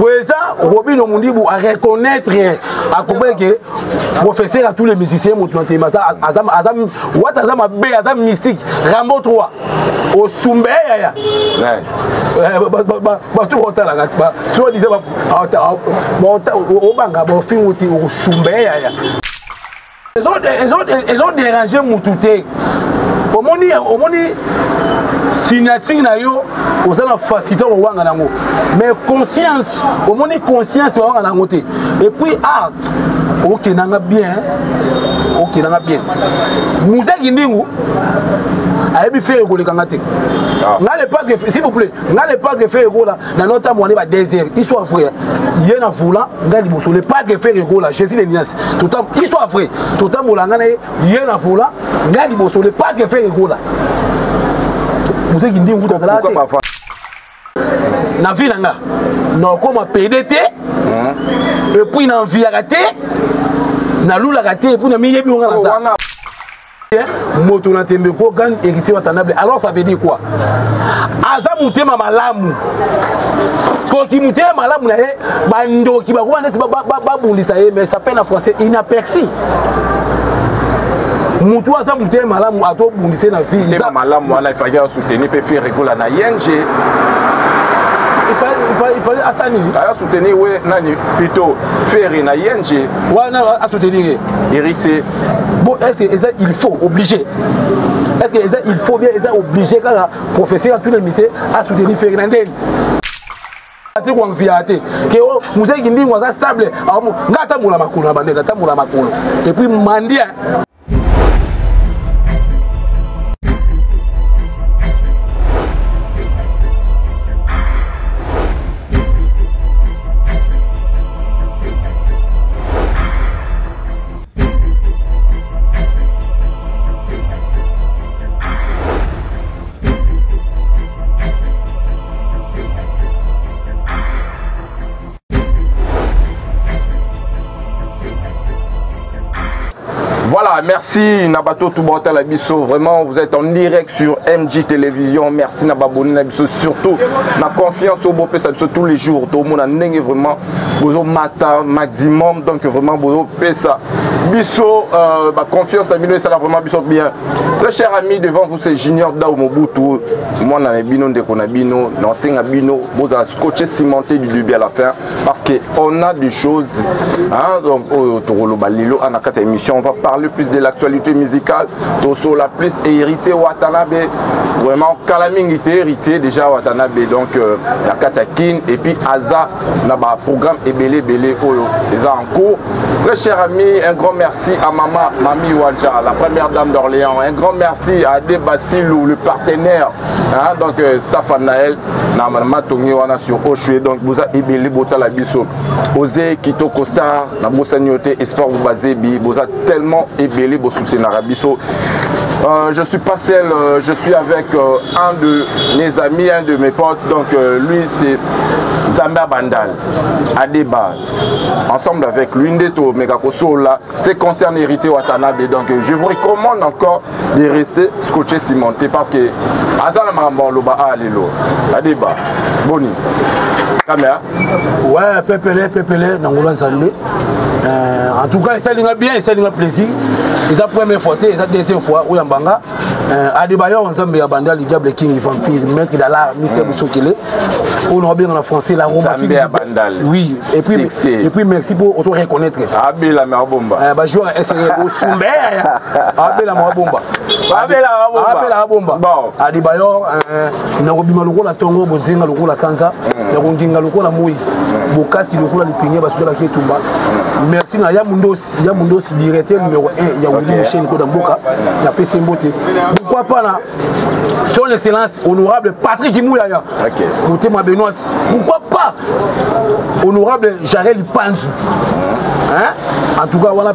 Pour ça, Robin Omundibu à reconnaître, à comprendre que professeur à tous les musiciens, Azam mystique, Rambo 3, au Soumbe, tout le temps, soit disant, au Banga, au Soumbe, ils ont dérangé Moutouté. Au moni signature na yo ozana facilité au wanga nango mais conscience au moni conscience au wanga nango te et puis art OK nanga bien Mouzaki ndingu ayebi faire école kangate ngale pas que s'il vous plaît ngale pas que faire école na notre moné ba désert histoire frère yena voula ngali bosole pas que faire école Jésus les nias tout temps histoire frère tout temps molanga na yena voula ngali bosole pas que faire école Mouzaki ndingu dans la na vie nanga non comme PDT et puis na vie raté na lula raté et puis na miyebi on a ça moto na tembe ko gan héritier watanable alors ça veut dire quoi aza mutema malamu ko ki mutema malamu na ye bando ki ba ko neti ba bundisa ye mais ça peine en français inaperçu mutu aza mutema malamu ato bundisa na vie mutema malamu wana il fallait soutenir pe faire récola na ING il fallait Assani à soutenir ouais nani plutôt faire na ING ouais non à soutenir héritier bon est-ce que il faut obligé est-ce que il faut bien obligé quand professeur tous les lycées à soutenir Fernandel ati kwa mfiate ke o muzeki ndingo za stable ngata mula makulu na bandela tamula makulu et puis mandia. Voilà, merci Nabato Toubota Labisso. Vraiment, vous êtes en direct sur MJ Télévision. Merci Nababoni Labisso. Surtout, la confiance au beau pesa tous les jours. Tout le monde a n'est vraiment besoin matin maximum. Donc vraiment besoin pesa. Bisso, confiance à Bino et ça l'a vraiment bisso bien. Très cher ami, devant vous c'est Junior Dao Mobutu. Moi, on a Bino de Konabino, l'ancien Bino, vous avez scotché cimenté du début à la fin. Parce qu'on a des choses. Hein, donc, on a 4 émissions. On va parler plus de l'actualité musicale. Toso la plus hérité Watanabe. Vraiment, Kalaming était hérité déjà Watanabe. Donc, la Katakin. Et puis, Aza, là-bas, programme Ebele Bele Oyo. Les en cours. Très cher ami, un grand merci à Mama, Mami Wadja, la première dame d'Orléans. Un grand merci à Debasilou, le partenaire. Hein, donc, Staffan Naël, Namama Tongi Wana sur Oshue. Donc, vous avez Ebele Bota Labisso. Osé Kito Costa, Nabosa Nyote, Espoir Boubazebi. Vous avez tellement Ebele Bosoute Narabisso. Je suis pas seul, je suis avec un de mes amis, un de mes potes. Donc, lui, c'est Zamba Bandal, Adeba. Ensemble avec lui, Ndeto Megakoso là, c'est concerne hérité Watanabe. Donc, je vous recommande encore de rester scotché cimenté parce que Azala Mambo Loba Alelo, Adeba, Boni. Caméra. Ouais, Pépélé, Nangolan Sandé. En tout cas, ça a bien, ça a plaisir. C'est la première fois, c'est la deuxième fois où Yambanga. Adebayor, ensemble, Bandal, le Diable King, Vampire, Maître d'Allah, Mister Boussokele. On a bien dans la français, la romantique. Oui, et puis merci pour auto reconnaître. Abela Mabomba. Bah, joueur SRE, Soumbe. Abela Mabomba. Abela Mabomba. Bon. Adebayor, Narobima Loko, la Tongo, Bodzinga Loko, la Sansa, Narondinga Loko, la Moui, Bokasi Loko, la Lipigné, Basuka, la Ketumba. Merci à Yamundos, directeur numéro 1, Yaouli Michel Kodamboka, la PC Mbote. Pourquoi pas là, son excellence honorable Patrick Mouyaya, Moutema Benoît. Pourquoi pas honorable Jarel Panzu. En tout cas, on a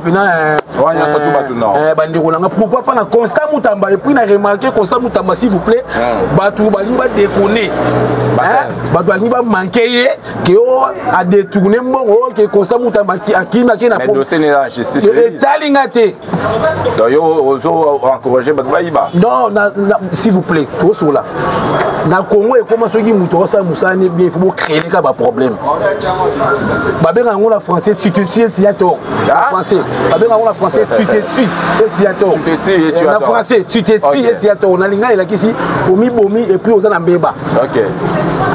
pourquoi pas Constant Moutamba et puis on a remarqué Constant Moutamba s'il vous plaît, Batou Balimba déconner. Batou Balimba manqué que a détourné que Constant Moutamba qui n'a pas dossier n'est la justice. Talingate. Non, s'il vous plaît, tout cela. Na Congo et comment ceux qui mouton ça Moussane bien il faut créer des problèmes. Babé on la français tu te tues si tort. Français. Babé on la français tu te tues si tort. La français tu te tues si tort. On a linga il a ici bomi bomi et puis on a mbeba. OK.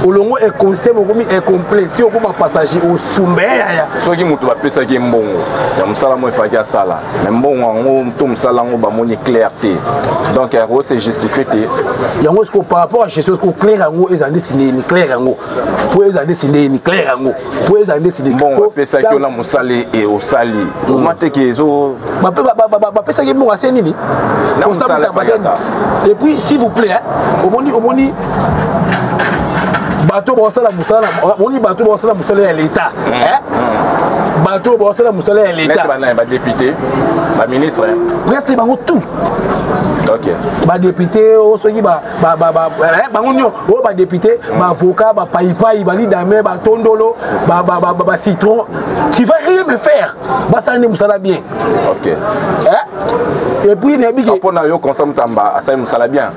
Olongo est constant bomi est complet. Si on comme passager au Soumbéya. Ceux qui mouton appeler ça qui est bon. Ya musala mo fa kia sala. Mais bon on tout musala on ba moni clarté. Donc c'est justifié. Yango ce par rapport à chose ko clair ngo ezali dessiné ni clair ngo pour ezali dessiné ni clair ngo pour ezali dessiné bon pesa ki ona musali et osali o mate ki ezo ba pesa ki bon assez nini et puis s'il vous plaît omoni bateau bosala musala omoni bateau bosala musala ya l'état bateau bosala musala ya l'état ba député ba ministre presque bango tout. OK. Ba député o soki ba bango nyo o ba député ba avocat ba paipai ba lidame ba tondolo ba citron tu vas rien me faire ba ça ne musala bien. OK. Et puis ne bi pour na yo consam tamba ça musala bien.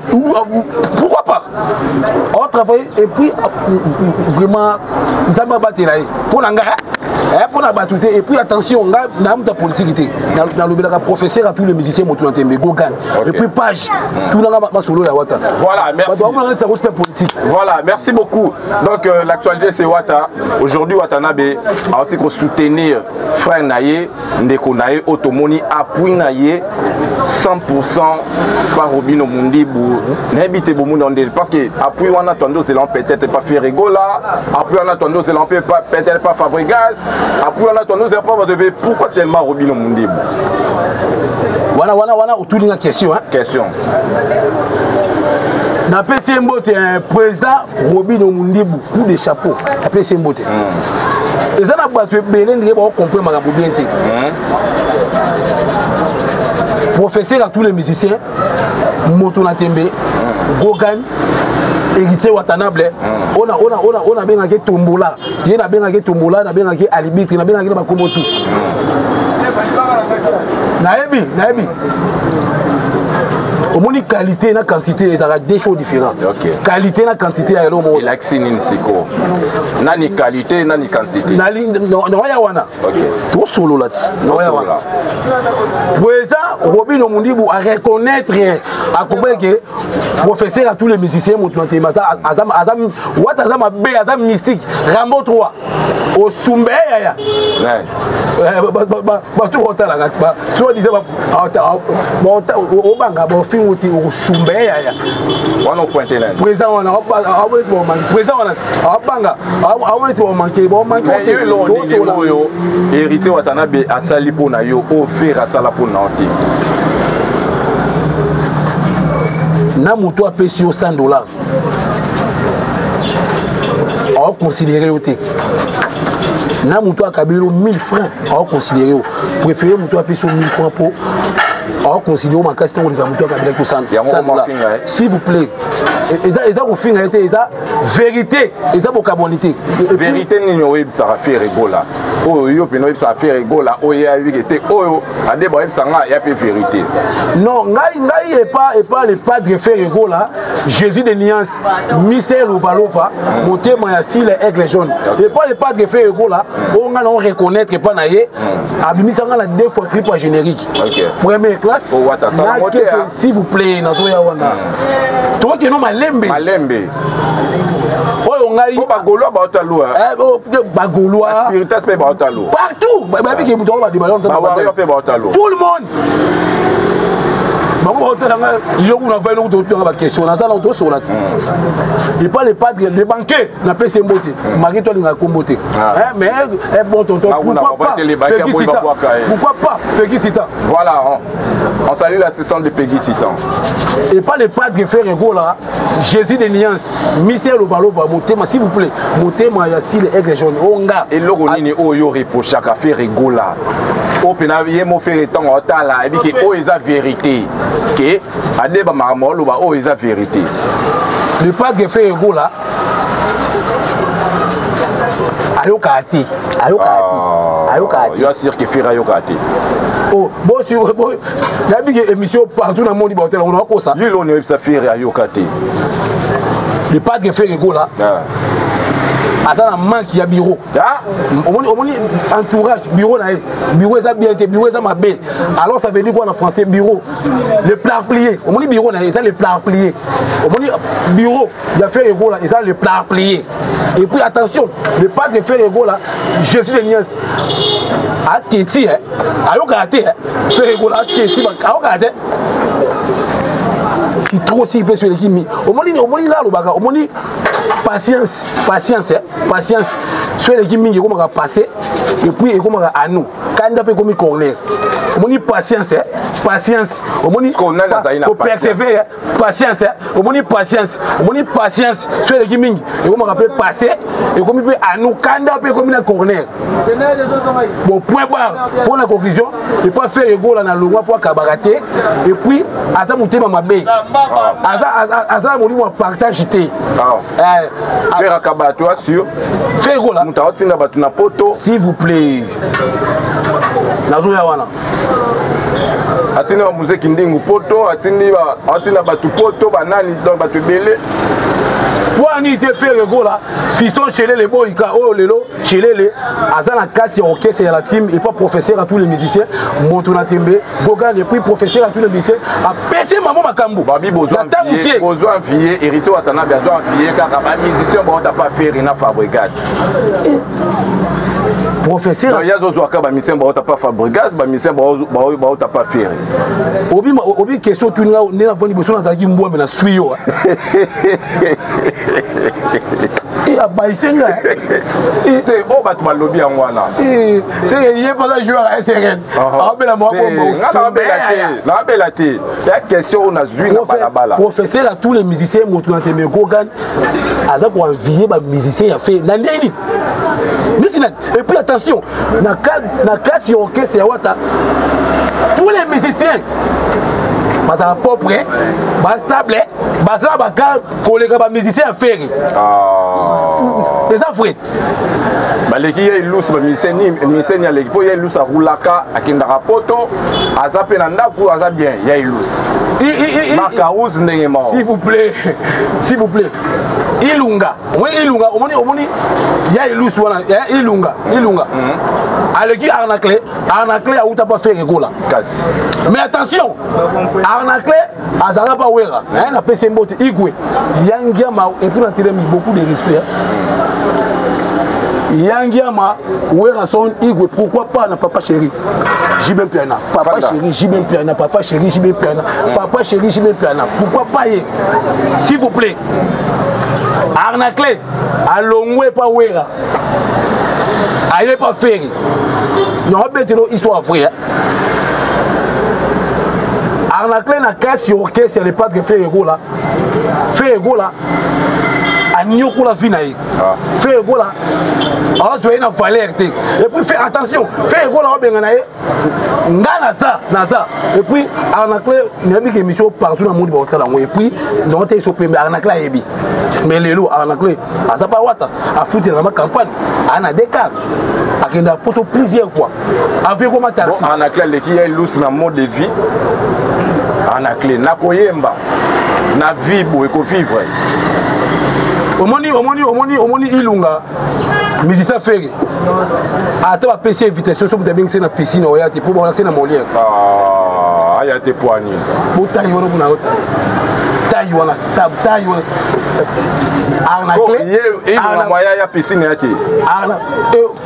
Pourquoi pas? On travaille et puis vraiment tamba batela pour nanga pour la batute et puis attention on a ta politique dans le professeur à tous les musiciens moto tembe gogan et puis page tout dans ma solo ya wata. Voilà, merci. Voilà, merci beaucoup. Donc l'actualité c'est Wata. Aujourd'hui Watanabe a aussi pour soutenir frère Naye ndeko Naye Otomoni appui Naye 100% par Robino Mundibu. N'habite beaucoup parce que appui on attend c'est peut-être pas faire rigola, appui on attend c'est peut-être pas Fabregas. Après on a tendance à pas devait pourquoi seulement Robino Mundibu. Voilà autour d'une question Question. Na PC Mbote président Robino Mundibu coup de chapeau. Na PC Mbote. Les gens a battu Belen qui vont comprendre ma bien té. Professeur à tous les musiciens Moto Natembe Gogan héritier Watanabe on a bien que tombola il y a bien que tombola na bien que alibitre na bien que ba komotu naebi au moins qualité et quantité ils ont deux choses différentes. Okay. Qualité et quantité à l'homme et l'accès ni siko nani qualité nani quantité non ya wana OK tout solo là non ya wana président Robino Mundibu à reconnaître à comprendre que professeur à tous les musiciens motuanté azam what azam be azam mystique Rambo 3 au Soumbéya ba tout rota la gati ba so disait ba au banga ba fin au Soumbéya on pointer là président on a président on a banga on est manqué héritier Watanabe asali pona yo offrir asala pona oti na moto a payé sur $100 on considérer au na moto a kabelo 1000 francs on considérer préférer moto a payé sur 1000 francs pour on considère ma question on moto a kabelo $100 s'il vous plaît eza ko finga été eza vérité eza bo carbonité vérité ni web ça faire rigola oh yo peno ça faire rigola oh ya vérité oh ade ba sanga ya pe vérité non ngai et pas le padre faire rigola Jésus de Niance mystère ou balofa motema ya sile aigle jaune et pas le padre faire rigola on nga on reconnaître pas naie abimi sanga la deux fois clip générique première classe s'il vous plaît nazo ya wana toi que non Malembe. Oh, on a eu Bagolois, Bagolois. Partout. Tout le monde. bango otelanga yo kuna va no to ba question na ça là to sur la il pas les padres les banquiers na PC mbote mari to linga kombote mais bon tonton pourquoi pas Peggy Titan voilà on salue l'assistant de Peggy Titan et pas les padres faire ego là Jésus de Niance Michel Obalo va motema s'il vous plaît motema ya si les aigles jaunes onga et logo nini oyo reproche à faire ego là o pena ye mo faire temps otala et que o eza vérité que adeba mamolo ba o eza vérité le padre fait ego là ayokati yo assure que faire ayokati oh bon sur bon la big émission partout dans le monde hôtel on a quoi ça lui on est ça faire ayokati le padre fait ego là attends manque ya bureau omoni entourage bureau na bureau ça bien bureau ça mabé alors ça veut dire quoi en français bureau le plat plié omoni bureau na ça le plat plié omoni bureau il a fait ego là et ça le plat plié et puis attention le pas de faire ego là Jésus de Niance a teti ayo gâté faire ego là teti ba ayo gâté qui trop si peu sur l'équipe omoni là le baga omoni patience sur l'équipe mingi comment va passer et puis comment va à nous quand on peut comme corner omoni patience omoni pour persévérer patience omoni patience sur l'équipe mingi et comment on peut passer et comme peut à nous quand on peut comme corner bon point barre pour la conclusion et pas faire ego là dans le roi pour kabaraté et puis attends monter ma bé attends mon moi partage té faire akabato sur faire ego là mutaotinga batu na poto s'il vous plaît nazoya wana atina ba muzeki ndingu poto atina batu poto banani donc batu belé wani te faire ego là fiston chez les boyka oh lelo chez les azana kati orchestre ya la team et pas professeur à tous les musiciens Motuna Tembe Gogan et puis professeur à tous les musiciens a pêché maman makambu babi besoin envier héritier watana besoin envier car ba musicien ba ta pas faire na Fabregas professeur ya zo ka ba musicien ba ta pas Fabregas ba musicien ba ta pas faire obi question tu na na voni besoin za ki mbwa na suyo et à Baïsenga et oh bat malobi en wana c'est il est pas un joueur à SRN rappelle moi la belle la question on a vu na balabala professeur à tous les musiciens Motuna Tembe Gogan aza pour envier ba musicien a fait nandeni et puis attention na quatre orchestre ya wata tous les musiciens bazala propre stable bazala baka koleka ba musicien à faire les affaires baleki ya ilus ba musicien ya leki po ya ilus roulaka akenda rapoto azape na ndaku aza bien ya ilus Marcaus ndenge mort s'il vous plaît ilunga omoni ya ilus wana ya ilunga aleki arnacle a uta pas faire gola kasi mais attention arnacle azala pas wera na pese mbote igwe yangiama et puis na tiremi beaucoup de respect yangiama wera son igwe pourquoi pas na papa chéri Jibin Piana papa chéri Jibin Piana papa chéri Jibin Piana papa chéri Jibin Piana pourquoi pas s'il vous plaît arnacle alongwe pas wera aye pas faire non bête no histoire frère arnacle na quatre orchestre les pas de faire ego là a nyoko la vie na ye faire ego là alors tu es na valeur et puis faire attention faire ego là benga na ye ngana ça et puis arnacle na bi émission partout dans le monde ba et puis non te so pembe arnacle a yebi mais lelo arnacle asa pas wata a foutre dans ma campagne ana décap akenda poto plusieurs fois avec comment taxi arnacle le qui est loose na mode de vie arnacle na koyemba na vie bo eko vivre omoni ilunga musicien faire ata ba PC invitation so mutabeng c'est na piscine oyati pour ba na molière aya te poani botani wono kuna ota taille wana taille wana arnaqué il moyen ya piscine yake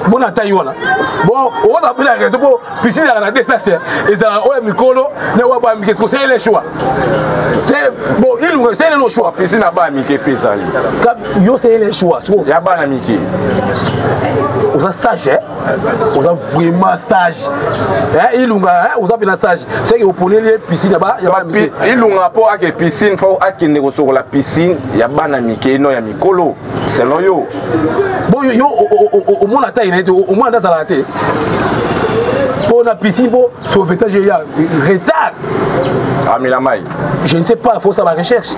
bona taille wana bon on a pris la raison pour piscine à la descente et ça ouais mikolo ne wa ba mike c'est les choix c'est bon il c'est le choix piscine ba mike pesali yo c'est les choix ya ba na mike on a sage on a vraiment sage ilunga on a bien sage c'est que au prenez les piscine ba ya ba mike ilunga po ake piscine faut akende ko sur la piscine ya ba na mike no ya mikolo selon yo bon yo au moins la taille au moins dans la tête pour la piscine pour sauvetage il y a retard je ne sais pas il faut savoir recherche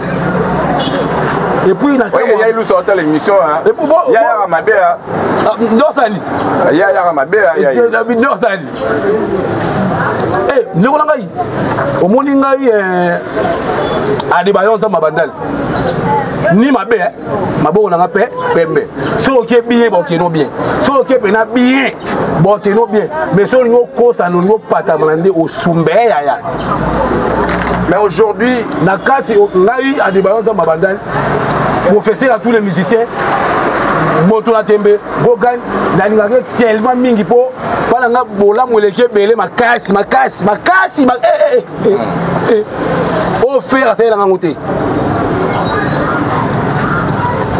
et puis il y a eu sorti l'émission et pour bon il y a ma belle non ça dit il y a ma belle il y a non ça dit eh ne ko ngai o moni ngai a débayon ça mabandal ni mabe mabo na ngape pembe so ke bien ba ke no bien so ke pena bien ba ke no bien mais so ngo ko sa no ngo pata mlande o sumbe ya mais aujourd'hui nakati ngai a débayon ça mabandal professeur à tous les musiciens moto la tembe gogan na ngake tellement mingi po pala nga bola moleke belé makasi o faire ça na ngote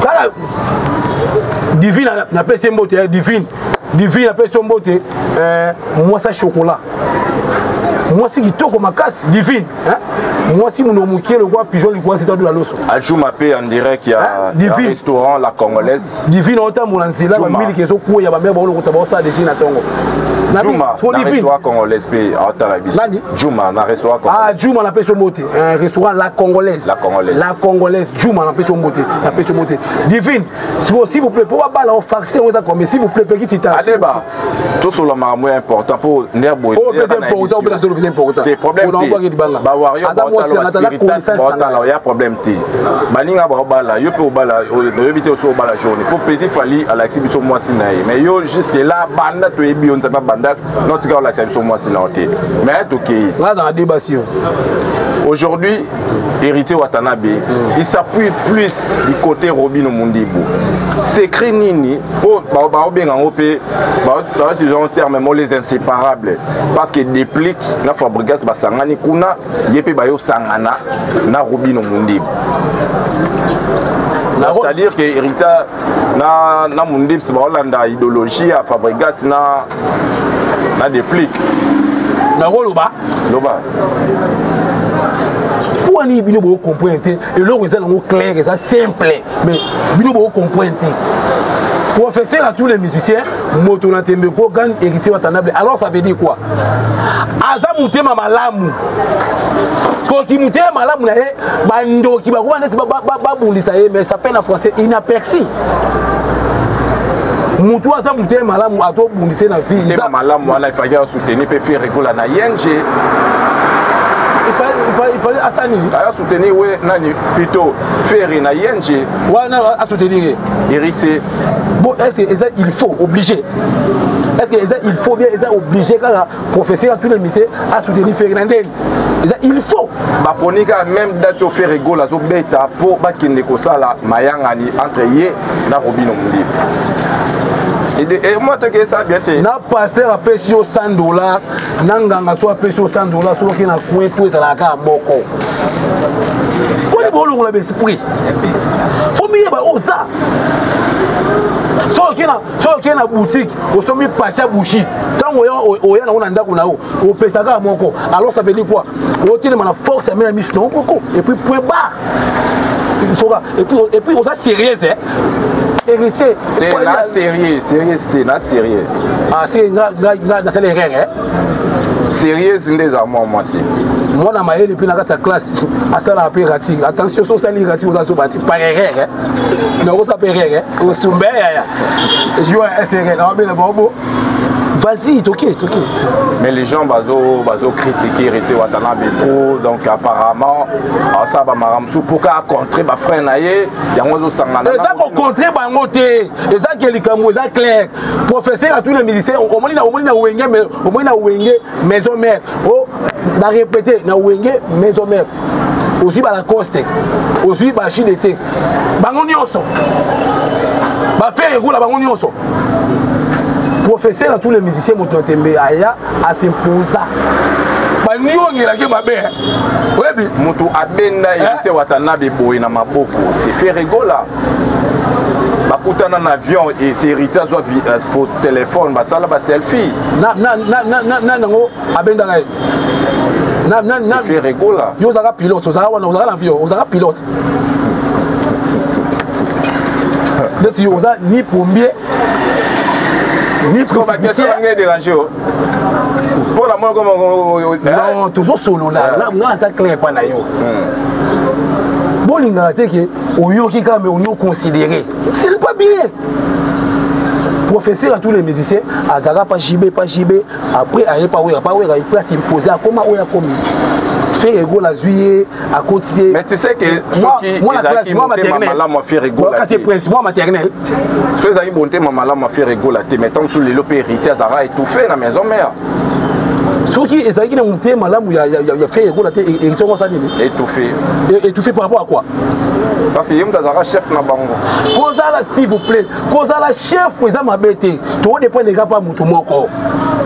kala divine na pese mbote divine na pese mbote moi ça chocolat moi si kitoko makasi divine moi si mon mokié le quoi pigeon le quoi c'est de la loso Ajuma paye en direct il y a un restaurant la congolaise divine autant mon ancila ba mili keso ko ya ba mère ba lo ko ba sa de china tongo Juma na restaurant congolaise paye autant la bis Juma na restaurant congolaise Juma na pese mbote un restaurant la congolaise Juma na pese mbote divine s'il vous plaît pour ba la faxer on ça comme s'il vous plaît petit ta adeba tout sur le marmout important pour nerbo c'est important des problèmes ba wario il y a problème ti baninga ba bala yo pe bala yo bité so bala journée pour plaisir fali à l'exhibition moi sinaï mais yo jusque là banda to ebi on pas banda notre cas la l'exhibition moi sinaï mais OK là dans la débat aujourd'hui hérité Watanabe il s'appuie plus du côté Robino Mundibu secret nini oh ba benga opé ba disons terme les inséparables parce que déplique na Fabregas basangani kuna yepe bayo sangana na Robino Mundibu c'est-à-dire que hérita na Mundibu c'est Hollanda idéologie à Fabregas na déplique na loba pour ni bino bo comprendre et là vous allez clair et ça simple mais bino bo comprendre professeur à tous les musiciens moto na tembe ko gan héritier Watanabe alors ça veut dire quoi aza mutema malamu ko ki mutema malamu na bando ki ba ko ba bundisa mais ça peine en français inaperçu mutu aza mutema malamu ato bundisa na vie mutema malamu wana il fallait soutenir pe faire récola na ING il fallait Assani à soutenir ouais nani plutôt faire na ING ouais non à soutenir hérité bon est-ce que il faut obligé est-ce que il faut bien obligé quand professeur à tous les lycées à soutenir Fernandel il faut ba ponika même date au faire rigola zo beta pour ba kinde ko sala mayangani entre ye na Robino Mundibu et moi te que ça bien te na pasteur a payé $100 nanganga so a payé $100 so ki na coin tout ça la ka moko ko ni bolo ngula esprit faut mieux ba oza so ki na boutique o so mi pacha bouchi tango o ya na ona ndako na o pesa ka moko alors ça veut dire quoi o tine na force à mettre mission koko et puis point bas il faut et puis on ça sérieux héritier la sérieux c'était la sérieux ah c'est na c'est les règles sérieux des amours moi c'est moi na maye depuis na sa classe à ça la paix rating attention so ça li rating ça so battre par règles non ça peut règles au sumbe ya jouer SRL on bien bon vas-y ok mais les gens bazo critiquer héritier Watanabe donc apparemment ça ba maramsu pour ka contrer ba frère naye yango zo sangana ça ko contrer bango te et ça qui likambo ça clair professeur à tous les musiciens au moins na wenge mais au moins na wenge maison mère oh na répéter na wenge maison mère aussi ba la coste aussi ba chidete bango nyonso ba faire école bango nyonso professeur à tous les musiciens mototembe aya à s'imposer ba niongela ke mabe webi moto abenda Héritier Watanabe boy na maboko c'est faire rigola bakutana na avion et c'est Héritier azwa faux téléphone basala ba selfie na nango abenda ngai na fait rigola yo zaka pilote ozaka wana ozaka l'avion ozaka pilote donc yo oza ni plombier ni professeur pour la mort non toujours solo là nga ça clair pas na yo bolinga te ke oyoki quand même on considérer c'est pas bien professeur à tous les musiciens azaka pas jibé après aye pas ouais il peut s'imposer à comment oya comme faire ego la juillet à côté mais tu sais que moi la classe moi maternelle moi faire ego la quand prince moi maternelle ceux qui bonté maman là moi faire ego la te mettons sous les lopé Héritier azara étouffé na maison mère ceux qui ezaki na monté malamu ya faire ego la te Héritier moi ça dit étouffé par rapport à quoi parce que yemda azara chef na bango kozala s'il vous plaît kozala chef eza mabete to dépend les gars pas mutu moko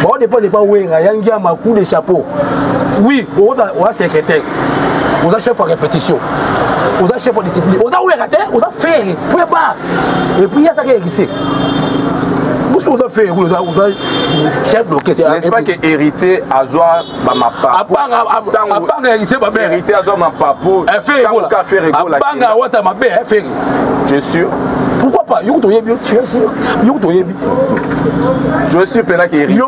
bon dépend pas wenga yangi ma coup de chapeau oui oza secrétaire oza chef en répétition oza chef en discipline oza weraté oza faire pour pas et puis ya ta Héritier vous oza faire oza chef d'orchestre n'est-ce pas que Héritier azwa ba mapa apanga Héritier ba Héritier azwa mapa pour faire rigola apanga wata mabe faire je suis sûr pourquoi pas yo to yebi yo to yebi je suis pena que Héritier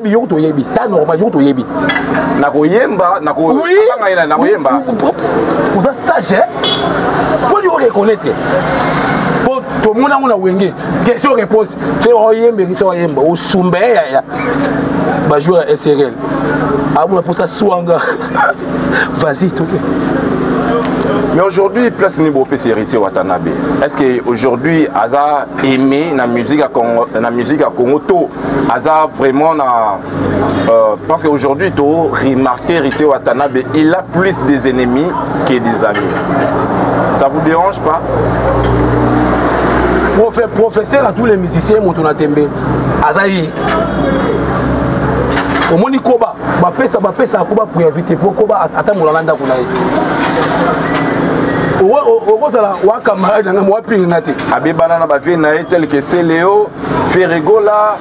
yo to yebi ta normal yo to yebi na koyemba na ko anga na koyemba oza sage pour lui reconnaître pour tout le monde a wenge question réponse c'est oyemba question oyemba o sumbe ya ba jouer SRL abula pour ça swanga vas-y tout. Mais aujourd'hui, place niveau PC Héritier Watanabe. Est-ce que aujourd'hui, Aza aimé la musique à Congo, Aza vraiment parce qu'aujourd'hui, tu as remarqué Héritier Watanabe, il a plus des ennemis que des amis. Ça vous dérange pas? Professeur à tous les musiciens, Motonatembe, Azaï. Au moni koba, ba pesa koba pour éviter pour koba attendre molanda kunaï. Au la wa camarade na moi pinga te. Abibana na ba vie na tel que c'est Léo, Ferregola,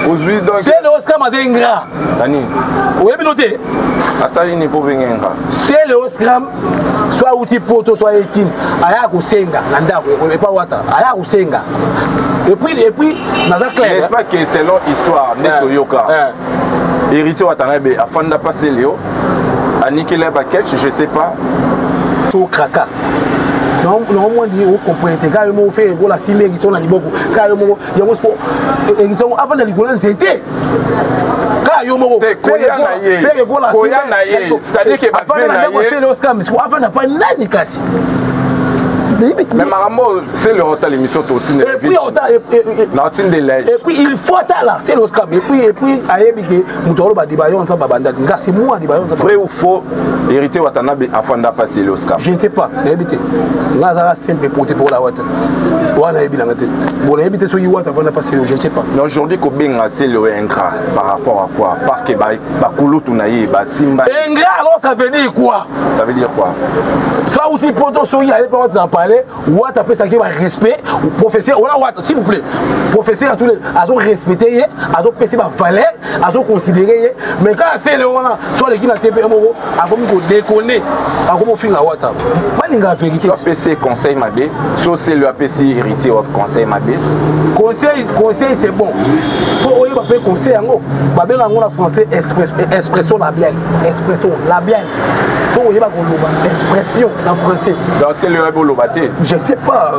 aujourd'hui donc. C'est Léo Scram azengra. Nani? Oui bien noté. Asali ni pour venir. C'est Léo Scram soit outil poto soit ekin. Aya ko senga na ndako e pas wata. Aya ko senga. Et puis naza clair. N'est-ce pas que selon histoire neto yoka. Héritier Watanabe afanda passer Léo. Anikele Baketch, je sais pas. Tout kraka. Non moi dit au comprendre quand moi fait gola simé qui sont na liboko. Quand moi yango sport ils sont avant de ligola c'était. Quand yo mo fait gola c'est-à-dire que avant n'a pas nani kasi. Mais Maramo, c'est le retard l'émission Totine. Et puis il faut là, c'est le scam. Et puis Ayebike, Moutoro Badibayon sans Babanda. C'est moi Dibayon. Vrai ou faux, Héritier Watanabe afin passer le scam. Je ne sais pas. Ayebite. Nazara simple pour la Wata. Wana Ayebite. Bon Ayebite sur Iwata avant de passer je ne sais pas. Mais aujourd'hui Kobenga c'est le ingrat par rapport à quoi? Parce que Bakulu Tunaye, Simba. Ingrat alors ça veut dire quoi? Ça veut dire quoi? Soit outil poto soyi à l'époque d'en parler. Ou à ça qui va respect ou professeur ou là s'il vous plaît professeur à tous les à respecter à PC va valeur à considérer mais quand c'est le moment soit les qui n'a TP à comme déconner à comme fin à wata pas une vérité soit PC conseil mabé soit c'est le APC Héritier of conseil mabé conseil c'est bon faut oyer va faire conseil en ba ben en français expression labiale faut oyer va expression en français dans c'est le je ne sais pas.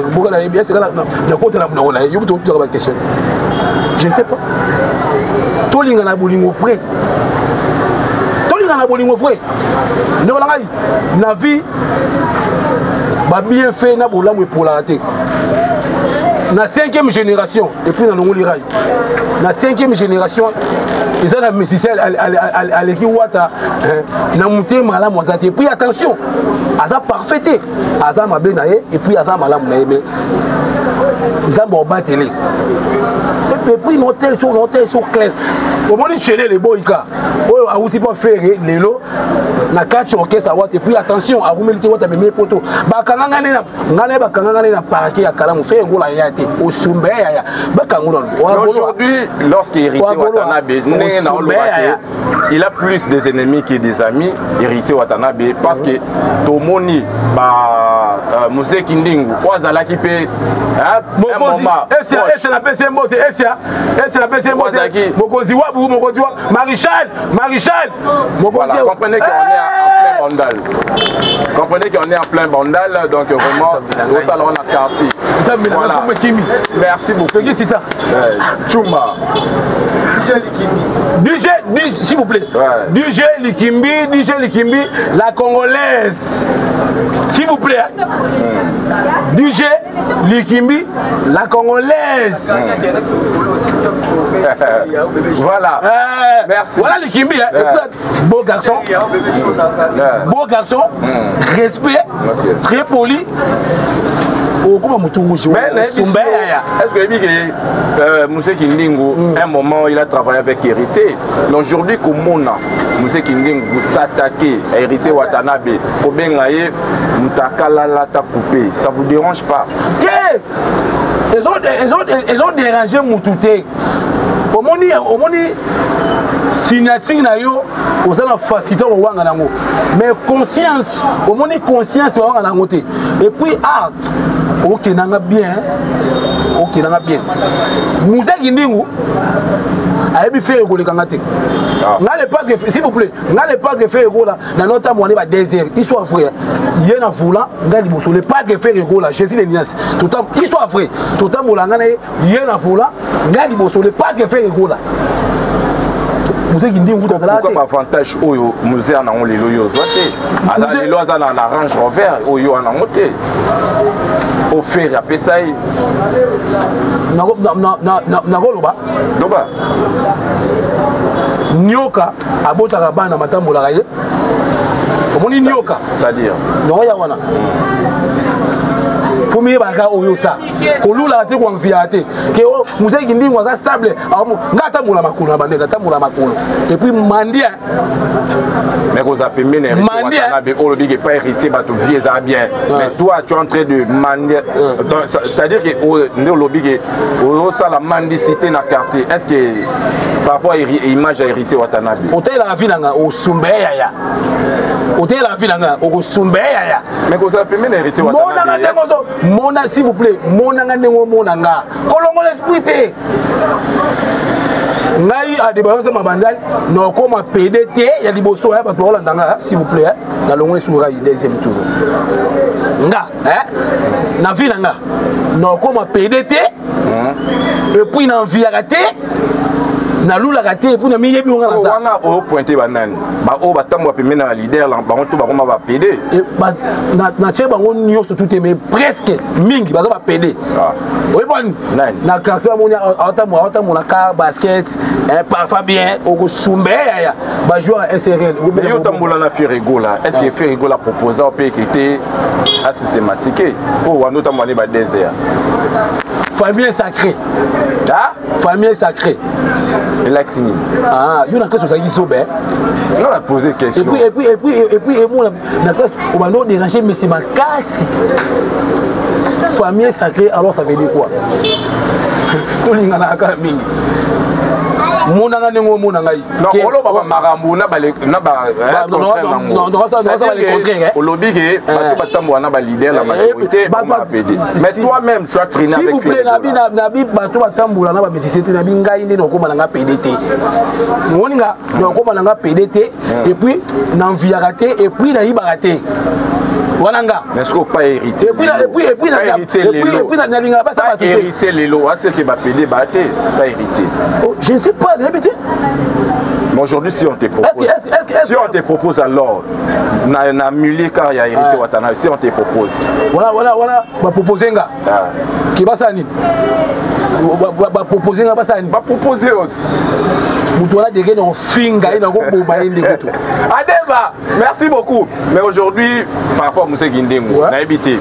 Je ne sais pas. Tout le monde a bolingo frère. Tout le monde a bolingo frère. La vie va bien fait na bola pour la rater. La 5e génération et puis dans le rail. La 5e génération Et ça, mais si c'est avec Wata, na monté malam et puis attention, Aza parfaité, Aza ma benaye, et puis Aza malam mais Aza bon télé. Et puis l'hôtel sont clairs. Au moment où chez les boyka, oh a aussi pas faire les lots, na quatre orchestre à et puis attention, à vous mettez votre même poteau. Bakanga na parquet à Kalam fait gola yate au Sumbe ya. Aujourd'hui, lorsqu'Héritier Watanabe il a plus des ennemis que des amis, Héritier Watanabe, parce que Tomoni Mose Kindingu, Wazala qui peut un moment. C'est la PC Mbote, c'est la PC Mbote. Mokozi Wabu, Mokozi Marichal. Voilà, comprenez qu'on est en plein bandal. Comprenez qu'on est en plein bandal, donc vraiment, au salon la quartier. Voilà. Merci beaucoup. Chuma. DJ, s'il vous plaît. Ouais. DJ Likimbi, la Congolaise. S'il vous plaît. DJ Likimbi, la Congolaise. Voilà. Merci. Voilà Likimbi. Beau garçon. Beau garçon. Respect. Très poli. Est-ce que Moussé Kindingu, un moment, il a travaillé avec Héritier. Aujourd'hui, comment Moussé Kindingu vous s'attaquez à Héritier Watanabe, ça vous dérange pas? Ils ont dérangé Moutouté. Au moni signature na yo ozana facilité au wanga nango mais conscience au moni conscience wa wanga nango te et puis OK nanga bien Moussa Kindingu ayebi faire koleka ngate ngale pas que s'il vous plaît ngale pas que faire gola na nota moné ba désert histoire frère yena voula ngali bosole pas que faire gola Jésus les nias tout temps histoire frère tout temps molanga na yena voula ngali bosole pas que faire gola Moussa Kindingu pourquoi avantage oyo musée na on lelo yo zoate ala lelo azana na Range Rover oyo ana moté offert à Pessaï Nagoloba Nyoka abotaka bana matambola ye omoni Nyoka c'est-à-dire non ya wana fumi baka oyo sa kolula te kwa mfiate ke o Moussa Kindingu za stable ngata mula makulu na bande ngata mula makulu et puis mandia mais vous appelez mine Watanabe olobi que pas héritier bato vieux ça bien mais toi tu es en train de mendier c'est-à-dire que ne olobi que o ça la mendicité na quartier est-ce que par rapport à image à héritier Watanabe hôtel la ville nga o Sumbeya ya hôtel la ville nga o Sumbeya ya mais vous appelez mine héritier Watanabe Mona s'il vous plaît, mona ngandengo mona nga. Kolongo l'esprit te. Ngai a débarrassé ma bandale, non comme PDT, il y a des bosso hein, parce que s'il vous plaît, dans le sur le deuxième tour. Nga, na vie nga. Non comme PDT, et puis na vie raté. Na lula raté et puis na miyebi on nga ça. On a au pointé banane. Ba o batambo pe mena leader là, ba on to ba koma ba PD. Et ba na che ba on nyonso tout mais presque mingi ba ba PD. Oui bon. Na quartier mo nya autant na car basket parfois bien au Sumbe ya ba joueur SRL. Mais yo tambola na Ferrego là. Est-ce que Ferrego l'a proposé au pays qui était systématique ou on autant aller ba désert. Famille sacrée. Famille sacrée. Et l'axini. Il y a une question qui s'obère. On a posé question. Et puis, la classe, on va nous déranger, mais c'est ma casse. Famille sacrée, alors ça veut dire quoi? Tout le monde a la camine. Monanga nengo monanga yi. Non, olo baba marambu na ba olobi ke bato batambo na ba leader la majorité ba PD. Mais toi-même tu as traîné avec. S'il vous plaît nabi bato batambo na ba société na binga inde no koma na PDT. Moninga no koma na PDT et puis na viaraté et puis na ibaraté. Wananga. Mais est-ce qu'on pas hérité? Et puis na linga ba ça ba hérité les lois, c'est que ba PD ba té, pas hérité. Je ne sais pas, répétez. Mais aujourd'hui, si on te propose, si on te propose alors, na mulé car il y a hérité Watanabe, si on te propose. Voilà, va proposer nga. Qui va ça ni? Va proposer nga ba ça ni? Va proposer aussi. Mutuala de Geno Finga et Nago Boba Indekuto. Adeba, merci beaucoup. Mais aujourd'hui, par rapport à Moussé Guindingo, on a évité.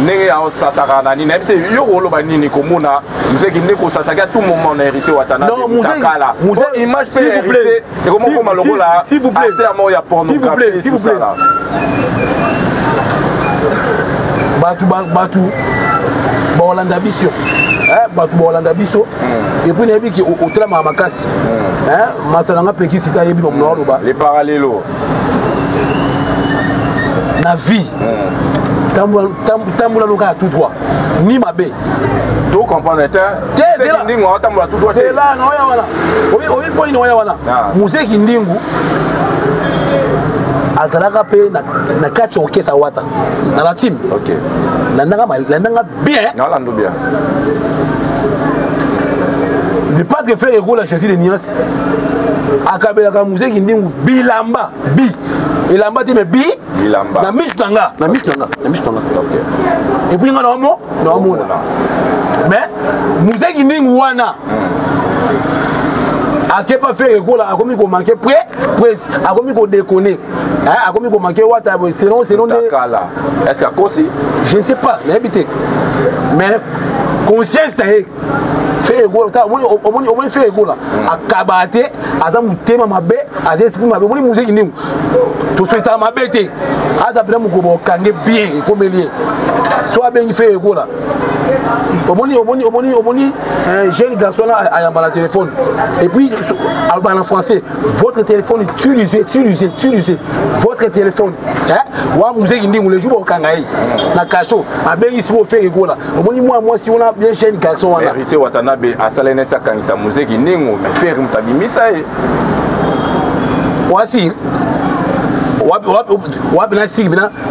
N'est en Satarana, ni n'habité, Yoro Banini, Komuna, Moussé Guindingo, Sataka, tout moment, on a hérité Watana. Non, Moussé, image peut hériter. Et comment on m'a le là, s'il vous plaît, s'il vous plaît, s'il vous plaît. Batu, Bolanda Bisso. Batu Bolanda Bisso. Et puis, il y a qui au tram à Makassi. Masalanga Peki, c'est à Yebi, les parallélos. La vie. Tamboula Loka à tout droit. Ni ma baie. Tu comprends, c'est là, non, voilà. Oui, Moussé Kindingu. Azalaka pe na kati orchestre wata na la team. OK. Nanga bien. Non, lando bien. Le pas de faire ego la chassis de Nias. Akabela ka Moussé Kindingu bilamba bi. Elamba te me bi bilamba. Na miss nanga. OK. Et puis ngana mo mais Moussé Kindingu wana. A qui pas fait école, a commis qu'on manquait près, a commis qu'on déconne, a commis qu'on manquait what selon est-ce qu'il y a aussi? Je ne sais pas, mais conscience t'as fait école, au moins fait école, à cabater, à dans mon thème ma bête, à exprimer ma bête, on musique ni tout suite à ma bête, à ça peut me kangé bien comme il est, soit bien fait école. Au moni, jeune garçon a un téléphone. Et puis, en français, votre téléphone est utilisé. Votre téléphone. Ou musique indique, on le joue au Kangaï. La cacho, à bien ici, on fait rigolo. Au moni, moi, si on a bien jeune garçon. Hérité Watanabe, à Salenesa, quand sa musique indique, mais faire un tabi misaï. Voici.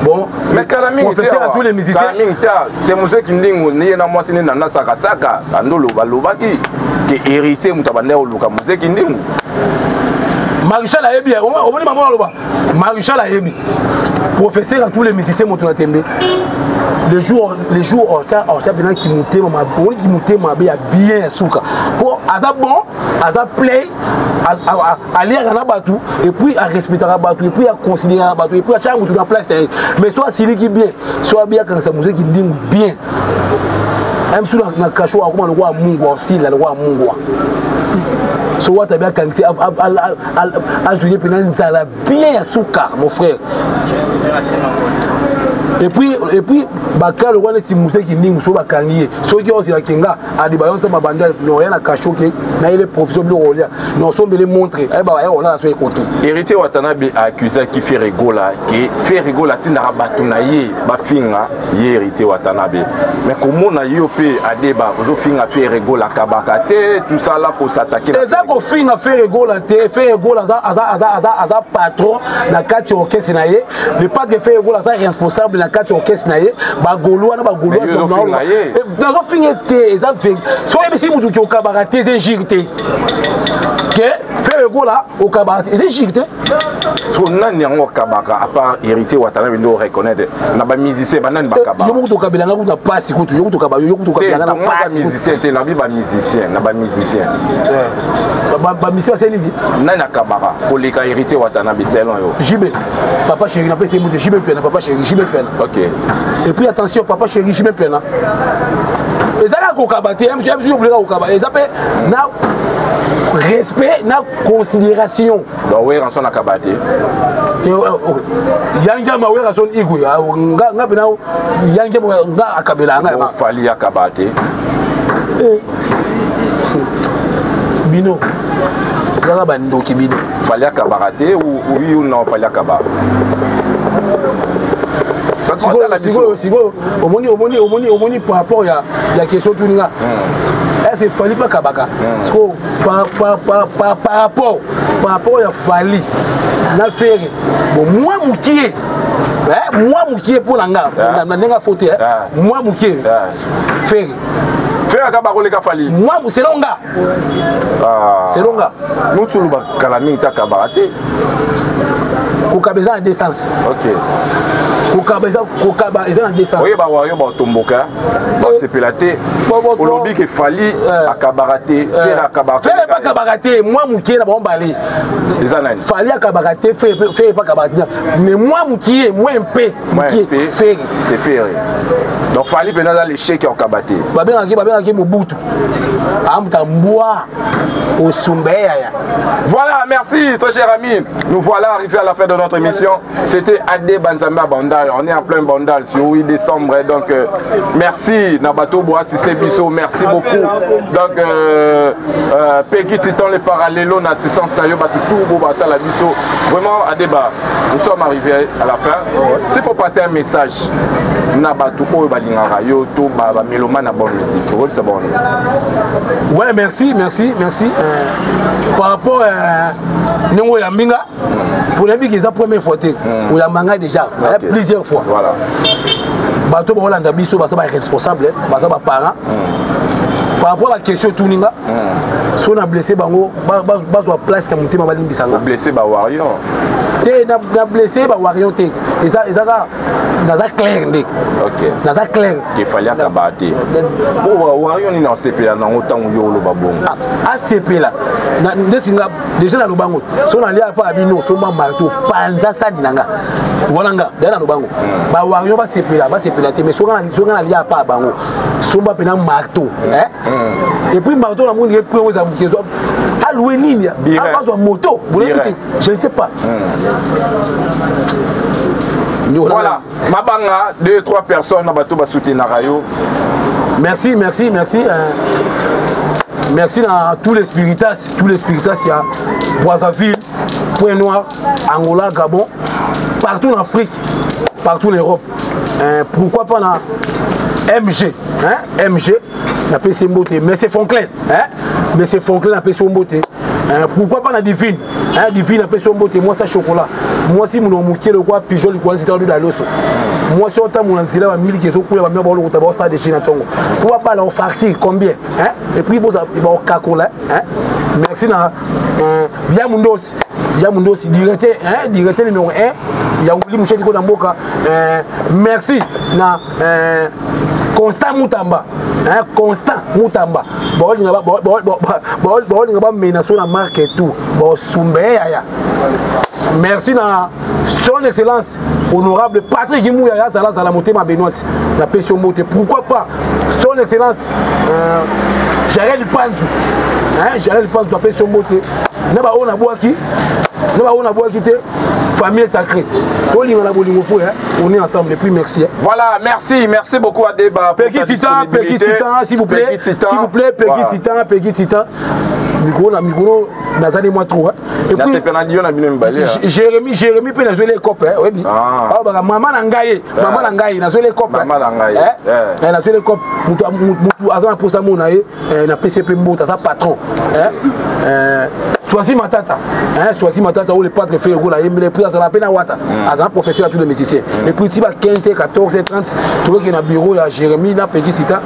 Bon, mais Kalaming, tous les musiciens, c'est musique Kindingo, n'est pas moi, c'est Nana Sakasaka, Andolo, Balobaki, qui est hérité, Moutabane, ou Luka, musique Kindingo. Maréchal a bien, on va dire Maréchal a bien. Professeur à tous les musiciens, mon tembe. Les jours en championnat qui montaient ma bien souka. Pour bon, à play, à lire à batou, et puis à respecter à batou, et puis à considérer à batou, et puis à chaque tout en place. Mais soit Siri qui bien, soit bien quand sa musique qui dit bien. Même si on a caché à comment le roi Mungo aussi, le roi Mungo. Soit tu as bien quand c'est à jouer pendant bien à souka, mon frère. Et puis Baka le roi de musique qui dit sur Bakangier. Ceux qui ont aussi la Kenga, à des baillons, ma bande, n'ont rien à cacher, mais il est professionnel de Rolia. Nous sommes les montrer. Eh ben, on a fait contre. Hérité Watanabe a accusé qui fait rigola, qui fait rigola, qui n'a pas batunaye, bafinga, hérité Watanabe. Mais comment on a eu à débat, aux finga fait rigola, kabakate, tout ça là pour s'attaquer. Et ça qu'on finga fait rigola, fait rigola, à patron, la carte orchestre naïe, le pas de faire rigola, responsable. La carte orchestre naïe, bagoloa na bagoloa dans un finité ça fait soit si vous dites au cabaret c'est girté que fait le go là au cabaret c'est girté so nani ngo kabaka à part hérité Watanabe ndo reconnaître na ba musicien banani ba kabaka yo mutu kabila nga kuna passe kutu yo mutu kabila nga na passe musicien te na bi ba musicien na ba musicien ba musicien c'est dit nani kabaka pour les hérité Watanabe selon yo JB papa chéri na pese mutu JB pena papa chéri JB pena. OK. Et puis attention, papa chéri, je me plains. Et ça, là, je oublié et ça fait respect, na considération. Donc, oui, on s'en a kabaté. Yanga ma wera son igwe, nga bina yanga nga akabela nga. Fali akabaté. Bino. Nga bando ki bino. Fali akabaté ou oui ou non fali akabaté. Sigo, omoni par rapport à la question de Touninga. Est-ce qu'il fallait pas Kabaka? Par rapport à Fali, na faire. Bon, moi, Moukié pour l'anga, n'a faute, moi, Moukié, faire. Faire Kabako les Kafali. Moi, c'est longa. C'est longa. Nous, tu nous Kalami, ta Kabarate. kokaba eza na deux sens. Ok. Kokaba eza na deux sens. Oui, bah wayo ba tomboka. Ba sepelate. Olobi ke fali akabarate, faire akabarate. Faire pas akabarate, moi mukie na bombali. Eza nani? Fali akabarate, faire pas akabarate. Mais moi mukie, moi MP, mukie faire. C'est faire. Donc fali pena dans l'échec au kabate. Babengaki Mobutu. Amtambua au Sumbeya. Voilà, merci très cher ami. Nous voilà arrivés à la fin de notre émission. C'était Adé Banzamba Bandal. On est en plein Bandal sur 8 décembre. Donc merci Nabato Boassi Sebiso. Merci beaucoup. Donc Peggy Titan les parallélos d'assistance Nayo Batutou Bobata la Biso. Vraiment Adéba, nous sommes arrivés à la fin. S'il faut passer un message Nabato Balinga Rayo to Baba Meloma na bonne musique. Ouais, merci. Par rapport à Nengo Yaminga, pour les bigs, c'est la première fois. Ou Yamanga déjà, plusieurs fois. Voilà. Bato Bolanda Biso, Basa est responsable, Basa parent. Par rapport à la question Touninga, si on a blessé Bango, Basa place de monter ma balle Bissanga. Blessé Bawarion. Na blessé Bawarion. Et ça, c'est clair. Ok. C'est clair. Il fallait acabater. Bon, Warion est dans CP là, dans autant où yolo babon. À CP là, déjà dans le bango, si on a lié à pas Abino, si on a marteau, Panza Sadinanga, voilà, dans le bango. Warion va CP là, mais si on a lié à pas Bango, si on a pénal marteau, et puis marteau, la monde est prêt aux amours. À louer ligne, à base de moto, vous l'écoutez, je ne sais pas. Voilà, Mabanga, 2-3 personnes, Nabato va soutenir Narayo. Merci. Merci à tous les spiritas, il y a Brazzaville, Point Noir, Angola, Gabon, partout en Afrique, partout en Europe. Pourquoi pas dans MG, MG, la PC Mboté, mais c'est Fonklin, mais c'est Fonklin la PC Mboté. Pourquoi pas la Divine, Divine la PC Mboté, moi ça chocolat, moi si mon mouké le quoi, pigeon le quoi, c'est dans l'osso. Moi si on t'a mon ancien là, 1000 qui sont pour la même bord, on ça des Chine à Tongo. Pourquoi pas la farci combien, et puis vous avez Kakola, merci na Via Mundos, directeur numéro 1, il y a Ouli Mouché Diko Namboka, merci na Constant Moutamba, Constant Moutamba, bon il va menacer la marque et tout, bon Sumbeya, merci na son excellence honorable Patrick Gimouya Zala Moté ma Benoît, la pression moté, pourquoi pas son excellence Jarel Panzou, Jarel Panzou la pression moté, n'a pas on a bois qui famille sacrée. On est ensemble depuis merci. Voilà, merci beaucoup à Débat. Peggy Titan, s'il vous plaît, Peggy Titan. Micro, Nazane moi trop. Et puis Jérémy peut jouer les copes. Maman Nangaye, n'a joué les copes. Elle a joué les copes. Azan pour ça mon na PCP Mbota sa patron. Choisis ma tata où le padre fait le prix à la peine à Wata. Azan professeur à tous les musiciens. Les prix 15, 14, 30, tout le bureau à Jérémy, na Peggy Titan,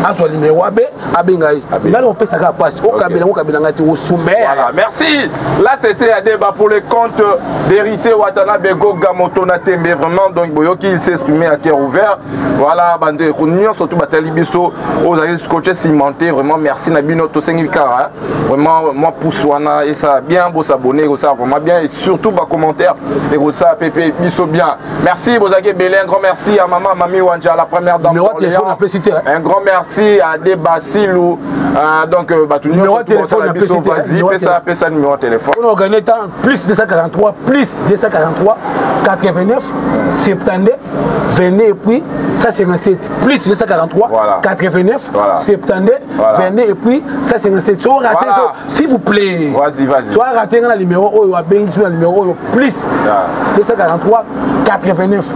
à son numéro AB, Abengaï. Là on peut ça passe au Kabila au Soumbe. Voilà, merci. Là c'était un débat pour les comptes d'héritier Watanabe Gogamoto Natembe. Vraiment, donc Boyoki il s'est exprimé à cœur ouvert. Voilà, bande Kounion, surtout Batali Bisso, aux aïeux coachés cimentés. Vraiment, merci Nabino Tosengikara. Vraiment, moi Poussouana et ça bien, beau s'abonner, ça vraiment bien. Et surtout, bas commentaires, et ça, Pépé Bisso bien. Merci, Bozake Belé, un grand merci à maman, Mami Wanja, la première dame. Un grand merci à Déba Silou. Donc, numéro de téléphone, vas-y, ça numéro de téléphone. On organise plus 243, 89, 72, 22 et puis ça c'est 57. Plus 243, voilà. 89, voilà. 72, voilà. 22 et puis ça c'est 57. Soit raté, voilà. S'il vous plaît. Vas-y. Soit raté dans le numéro, ou sur le numéro plus 243, 89.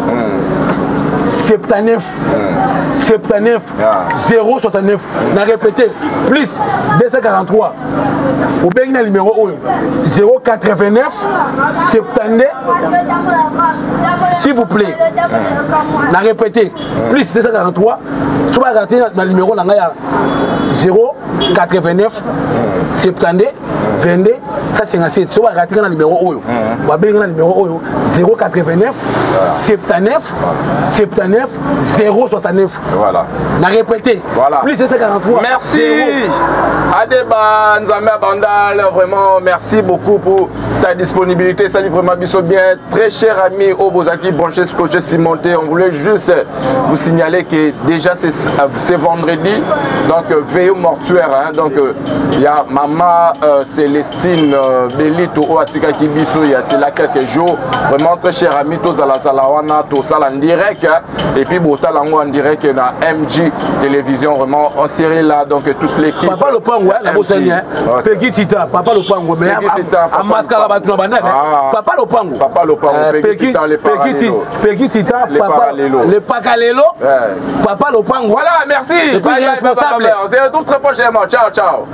79 069 n'a répété plus 243 au bien le numéro 089 72 s'il vous plaît n'a répété plus 243 soit raté dans le numéro 089 72 22 157 so bakatika na numéro oyo babenga na numéro oyo 089 79 79 069 voilà na répéter voilà plus 143 merci Adeba Nzambe Bandal, vraiment merci beaucoup pour ta disponibilité. Salut vraiment biso bien, très cher ami Obozaki Branché Scotché Cimenté. On voulait juste vous signaler que déjà c'est vendredi, donc veille au mortuaire. Hein, donc il y a maman Célestine Belito Oatika Kibiso, il y a là quelques jours. Vraiment très cher ami Tozala Salawana, Tozala en direct. Hein, et puis Botalango en direct na MG Télévision, vraiment en série là, donc toute l'équipe. Papa le pango, la Bosnia, Peggy Tita, Papa le pango, mais à Mascara Batuna Banane, Papa le pango, Peggy Tita, Papa le Pacalelo, Papa le pango. Voilà, merci. Responsable. On se retrouve très prochainement. Ciao, ciao.